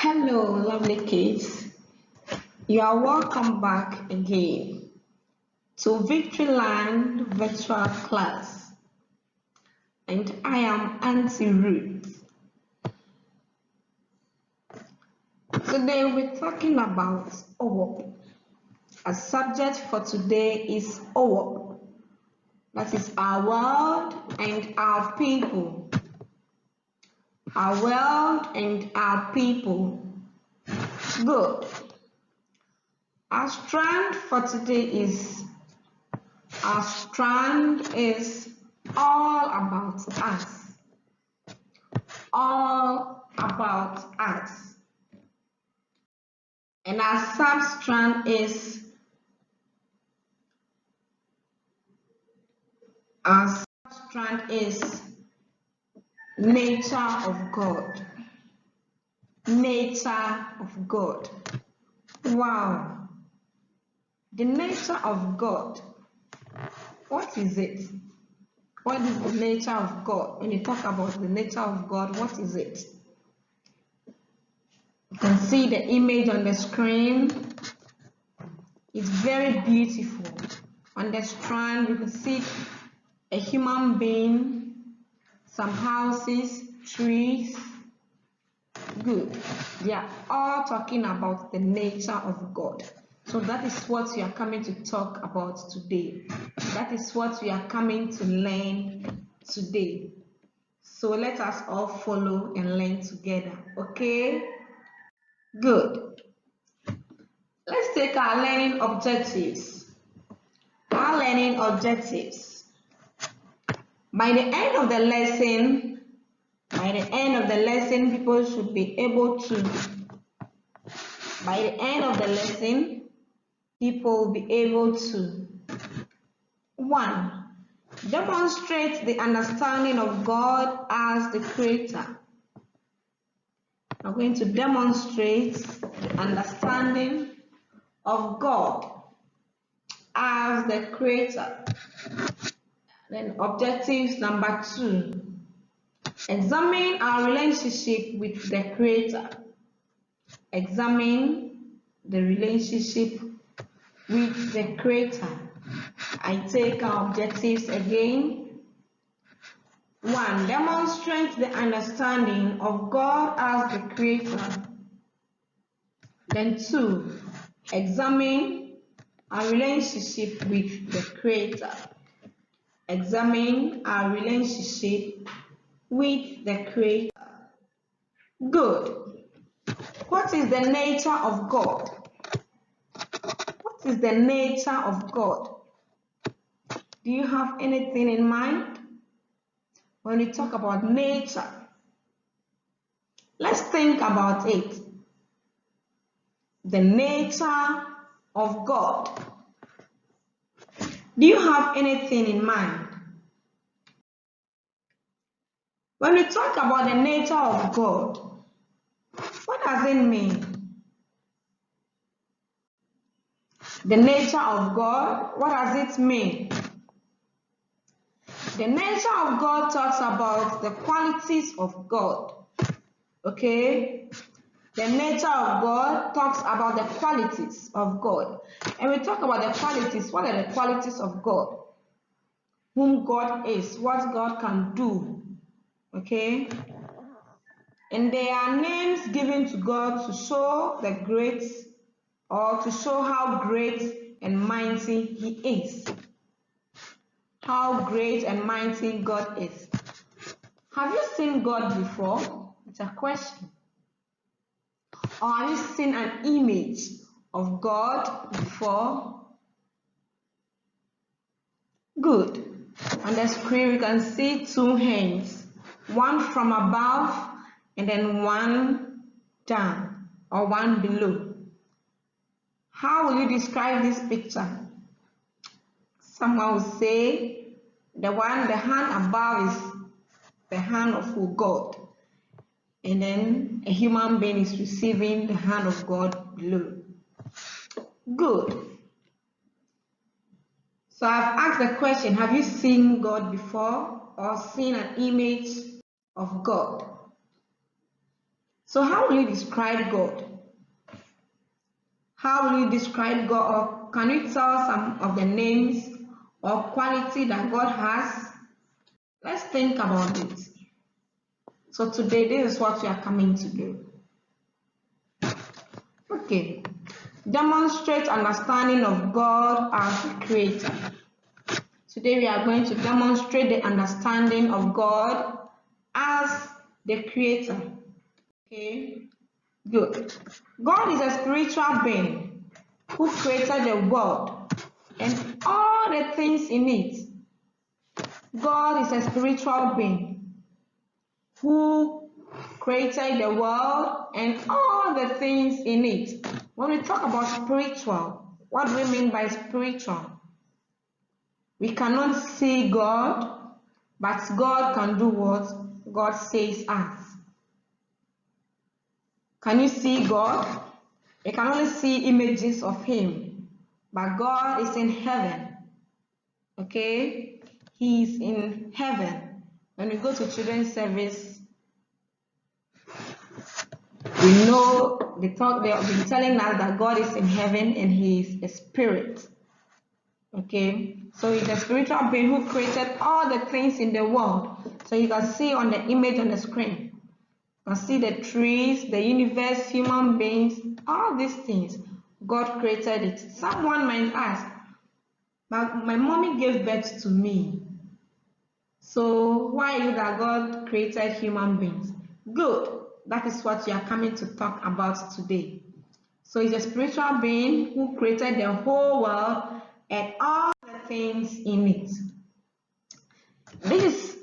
Hello, lovely kids. You are welcome back again to Victoryland Virtual Class. And I am Auntie Ruth. Today we're talking about OWOP. Our subject for today is OWOP. That is our world and our people. Our world and our people. Good. Our strand for today is all about us. All about us. And our sub-strand is nature of God. Nature of God. Wow. The nature of God. What is it? What is the nature of God? When you talk about the nature of God, what is it? You can see the image on the screen. It's very beautiful. On the strand, you can see a human being, some houses, trees. Good. They are all talking about the nature of God. So that is what we are coming to talk about today. That is what we are coming to learn today. So let us all follow and learn together. Okay? Good. Let's take our learning objectives. Our learning objectives. By the end of the lesson, people should be able to, people will be able to 1. Demonstrate the understanding of God as the Creator. I'm going to demonstrate the understanding of God as the Creator. Then objectives number 2. Examine our relationship with the Creator. Examine the relationship with the Creator. I take our objectives again. 1. Demonstrate the understanding of God as the Creator. Then 2. Examine our relationship with the Creator. Examine our relationship with the Creator. Good. What is the nature of God? What is the nature of God? Do you have anything in mind? When we talk about nature, let's think about it. The nature of God. Do you have anything in mind? When we talk about the nature of God, what does it mean? The nature of God, what does it mean? The nature of God talks about the qualities of God. Okay? The nature of God talks about the qualities of God. And we talk about the qualities. What are the qualities of God? Whom God is, what God can do. Okay? And there are names given to God to show the great, or to show how great and mighty He is. How great and mighty God is. Have you seen God before? It's a question. Or have you seen an image of God before? Good. On the screen we can see 2 hands. One from above and then one down or one below. How will you describe this picture? Someone will say the hand above is the hand of God. And then a human being is receiving the hand of God below. Good. So I've asked the question, have you seen God before or seen an image of God? So how will you describe God? How will you describe God, or can you tell some of the names or quality that God has? Let's think about it. So today, this is what we are coming to do. Okay. Demonstrate understanding of God as the Creator. Today we are going to demonstrate the understanding of God as the Creator. Okay, good. God is a spiritual being who created the world and all the things in it. God is a spiritual being who created the world and all the things in it. When we talk about spiritual, what do we mean by spiritual? We cannot see God, but God can do what God says us. Can you see God? You can only see images of Him, but God is in heaven. Okay? He is in heaven. When we go to children's service, we know they've been telling us that God is in heaven and He is a spirit. Okay? So He's a spiritual being who created all the things in the world. So you can see on the image on the screen. You can see the trees, the universe, human beings, all these things. God created it. Someone might ask, but my mommy gave birth to me. So why is it that God created human beings? Good. That is what we are coming to talk about today. So He's a spiritual being who created the whole world and all the things in it. This is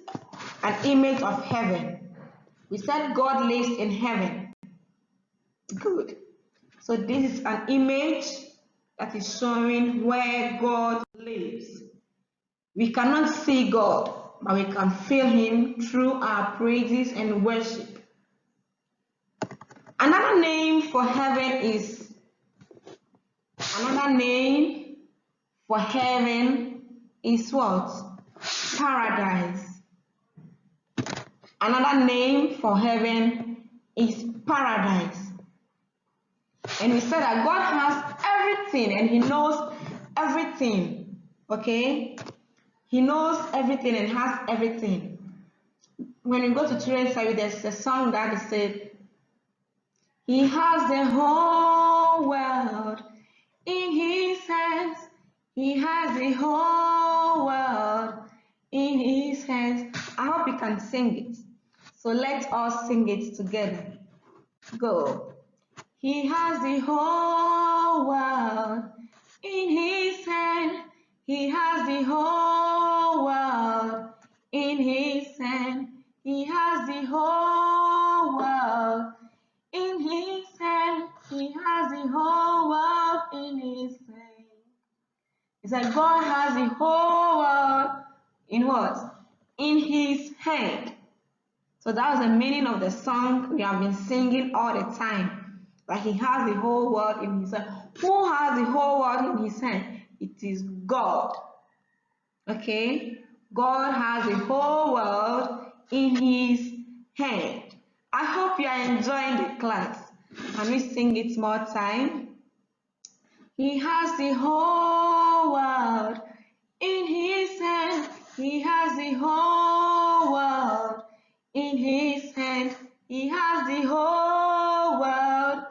an image of heaven. We said God lives in heaven. Good. So this is an image that is showing where God lives. We cannot see God, but we can feel Him through our praises and worship. Another name for heaven is what? Paradise. Another name for heaven is paradise. And we said that God has everything and He knows everything. Okay? He knows everything and has everything. When you go to children's service, there's a song that says, He has the whole world in His hands. He has the whole world in His hands. I hope you can sing it. So let us sing it together. Go. He has the whole world in His hand. He has the whole world in His hand. He has the whole world in His hand. He has the whole world in His hand. It's like God has the whole world in what? In His hand. So that was the meaning of the song we have been singing all the time. That He has the whole world in His hand. Who has the whole world in His hand? It is God. Okay? God has the whole world in His hand. I hope you are enjoying the class. Can we sing it more time? He has the whole world in His hand. He has the whole world in His hand. He has the whole world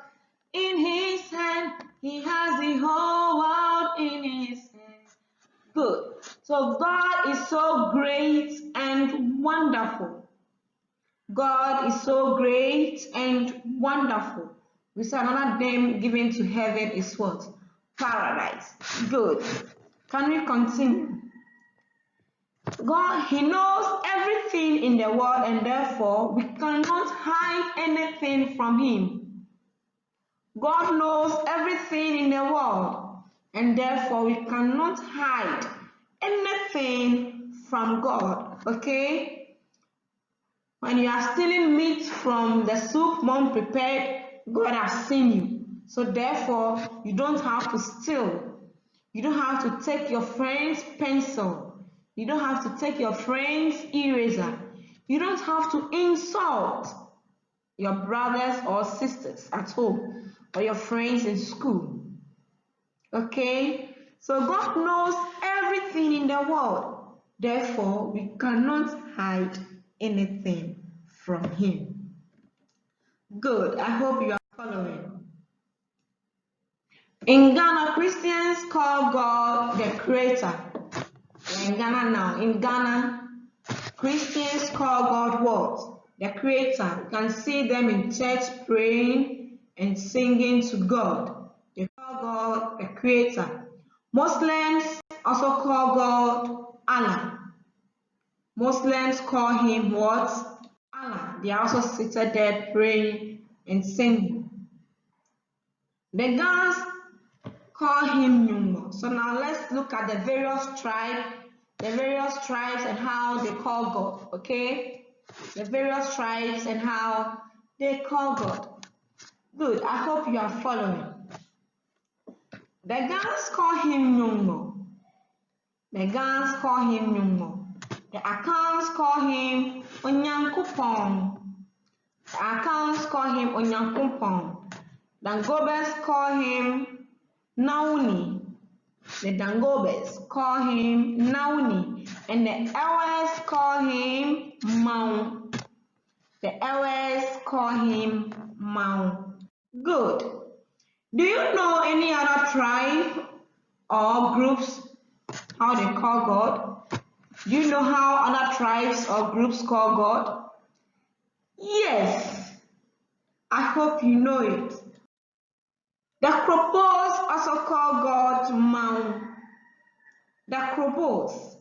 in His hand. He has the whole world in His hand. Good. So God is so great and wonderful. God is so great and wonderful. We said another name given to heaven is what? Paradise. Good. Can we continue? God, He knows everything in the world, and therefore we cannot hide anything from Him. God knows everything in the world, and therefore we cannot hide anything from God. Okay? When you are stealing meat from the soup mom prepared, God has seen you. So therefore, you don't have to steal. You don't have to take your friend's pencil. You don't have to take your friend's eraser. You don't have to insult. your brothers or sisters at home, or your friends in school. Okay? So God knows everything in the world. Therefore, we cannot hide anything from Him. Good. I hope you are following. In Ghana, Christians call God the Creator. We're in Ghana now. In Ghana, Christians call God what? The Creator. You can see them in church praying and singing to God. They call God the Creator. Muslims also call God Allah. Muslims call Him what? Allah. They are also seated there praying and singing. The Ghanaians call Him Nyungo. So now let's look at the various tribes and how they call God. Okay? The various tribes and how they call God. Good. I hope you are following. The Ghanaians call Him Nyungo. The Ghanaians call Him Nyungo. The Akans call Him Onyankopon. The Akans call Him Onyankopon. The Dangobes call Him Nauni. The Dangobes call Him Nauni. And the Ewes call Him Mau. The Ewes call Him Mau. Good. Do you know any other tribe or groups how they call God? Do you know how other tribes or groups call God? Yes, I hope you know it. The Krobos also call God Mau. The Krobos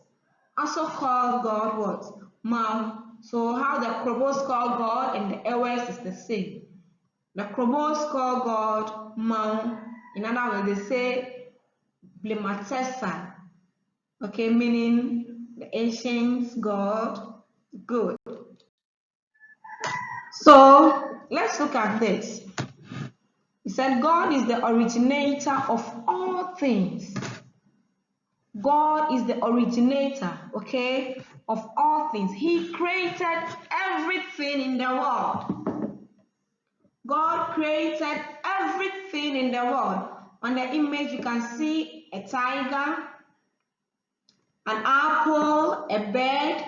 also call God what? Mau. So how the Krobos call God and the Ewes is the same. The Krobos call God Mau. In other words, they say Blematesa. Okay, meaning the ancient God. Good. So let's look at this. He said God is the originator of all things. God is the originator, okay, of all things. He created everything in the world. God created everything in the world. On the image you can see a tiger, an apple, a bird,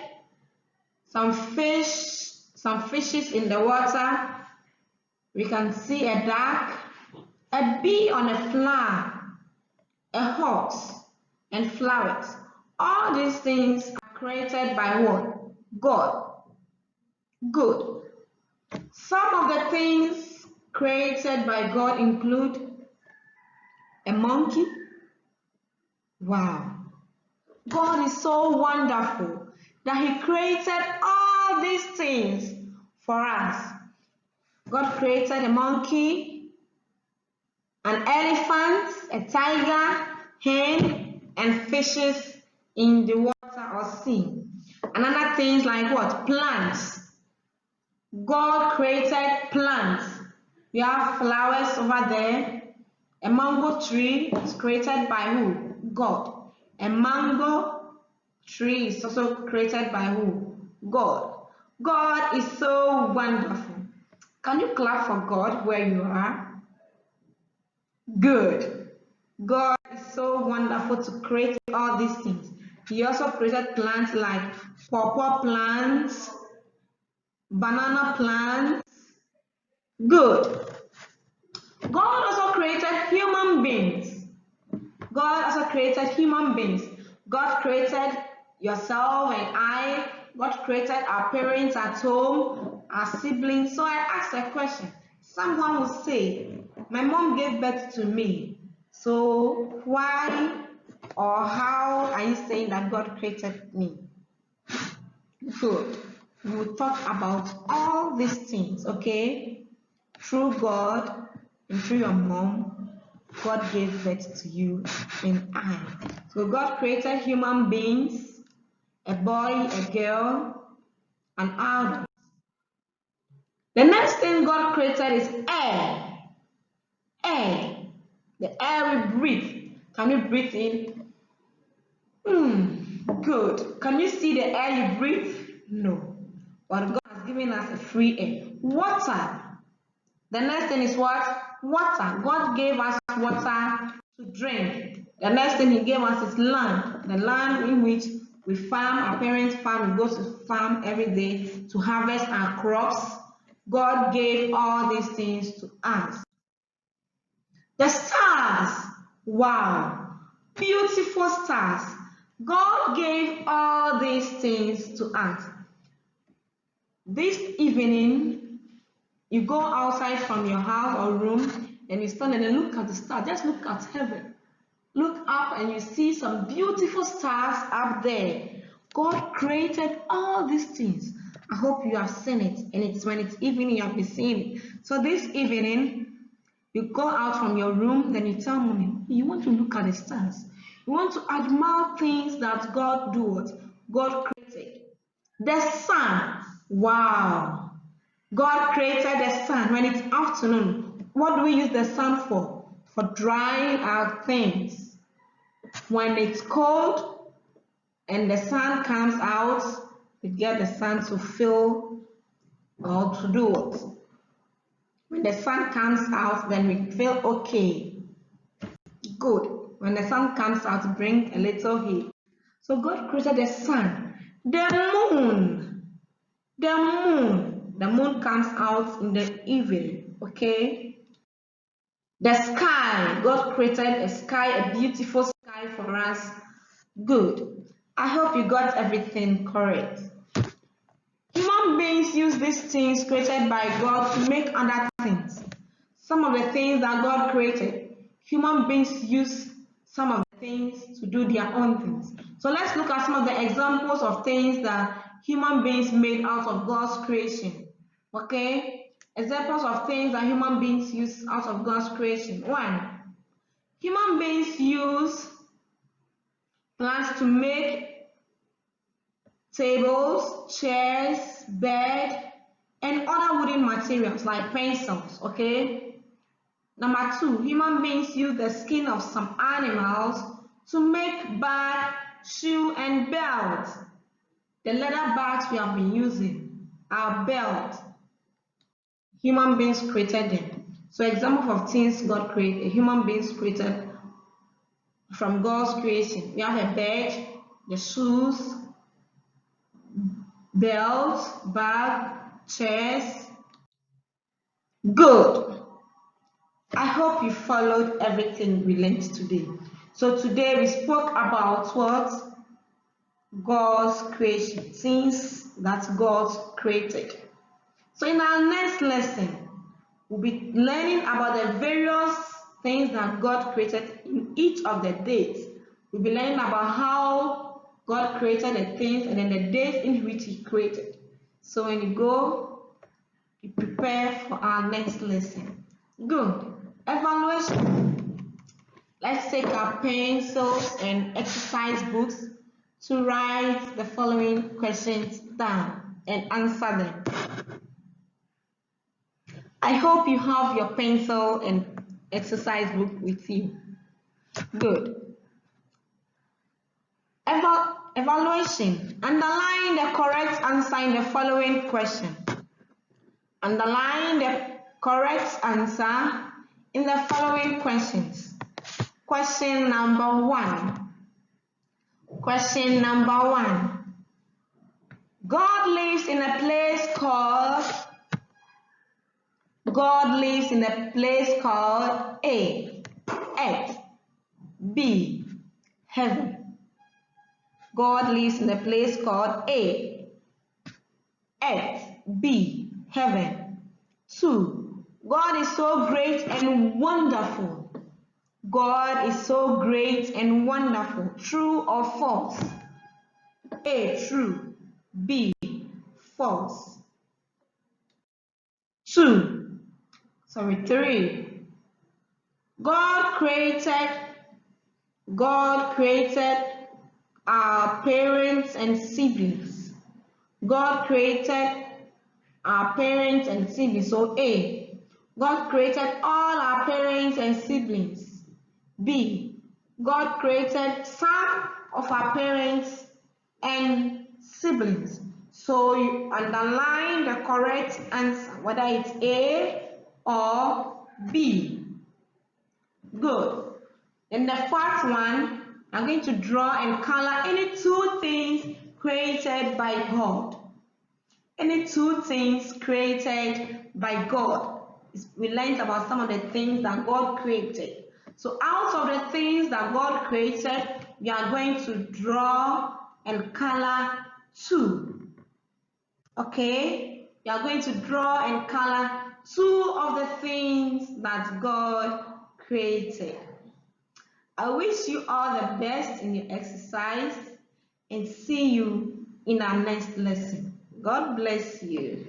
some fishes in the water. We can see a duck, a bee on a flower, a horse, and flowers. All these things are created by what? God. Good. Some of the things created by God include a monkey. Wow. God is so wonderful that He created all these things for us. God created a monkey, an elephant, a tiger, hen, and fishes in the water or sea. Another things like what? Plants. God created plants. We have flowers over there. A mango tree is created by who? God. A mango tree is also created by who? God. God is so wonderful. Can you clap for God where you are? Good. God is so wonderful to create all these things. He also created plants like pawpaw plants, banana plants. Good. God also created human beings. God also created human beings. God created yourself and I. God created our parents at home, our siblings. So I asked a question. Someone will say, my mom gave birth to me. So why or how are you saying that God created me? Good. We will talk about all these things, okay? Through God and through your mom, God gave birth to you and I. So God created human beings, a boy, a girl, an adult. The next thing God created is air. Air. The air we breathe. Can you breathe in? Good. Can you see the air you breathe? No. But God has giving us a free air. Water. The next thing is what? Water. God gave us water to drink. The next thing He gave us is land. The land in which we farm, our parents farm, we go to farm every day to harvest our crops. God gave all these things to us. The stars. Wow. Beautiful stars. God gave all these things to us. This evening, you go outside from your house or room and you stand and look at the stars. Just look at heaven. Look up and you see some beautiful stars up there. God created all these things. I hope you have seen it, and it's when it's evening you have been seeing it. So this evening, you go out from your room, then you tell mommy, you want to look at the stars. You want to admire things that God does. God created. The sun. Wow. God created the sun. When it's afternoon, what do we use the sun for? For drying our things. When it's cold and the sun comes out, we get the sun to fill or to do what? When the sun comes out, then we feel okay. Good. When the sun comes out, bring a little heat. So God created the sun. The moon. The moon. The moon comes out in the evening. Okay? The sky. God created a sky, a beautiful sky for us. Good. I hope you got everything correct. Human beings use these things created by God to make other things. Some of the things that God created, human beings use some of the things to do their own things. So let's look at some of the examples of things that human beings made out of God's creation. Okay? Examples of things that human beings use out of God's creation. 1. Human beings use plants to make tables, chairs, bed, and other wooden materials like pencils. Okay? Number 2, human beings use the skin of some animals to make bag, shoe, and belt. The leather bags we have been using are belt. Human beings created them. So example of things God created, human beings created from God's creation. We have a bed, the shoes, belt, bag, chairs. Good. I hope you followed everything we learned today. So today we spoke about what? God's creation, things that God created. So in our next lesson, we'll be learning about the various things that God created in each of the days. We'll be learning about how God created the things and then the days in which He created. So when you go, you prepare for our next lesson. Good. Evaluation. Let's take our pencils and exercise books to write the following questions down and answer them. I hope you have your pencil and exercise book with you. Good. Evaluation. Underline the correct answer in the following question. Underline the correct answer in the following questions. Question number 1. Question number 1. God lives in a place called A. Earth. B. Heaven. God lives in a place called A. Earth. B. Heaven. 2. God is so great and wonderful. God is so great and wonderful. True or false? A. True. B. False. 3. God created our parents and siblings. God created our parents and siblings. So A. God created all our parents and siblings. B. God created some of our parents and siblings. So you underline the correct answer, whether it's A or B. Good. Then the fourth one, I'm going to draw and color any two things created by God. Any two things created by God. We learned about some of the things that God created. So out of the things that God created, we are going to draw and color two. Okay? We are going to draw and color two of the things that God created. I wish you all the best in your exercise and see you in our next lesson. God bless you.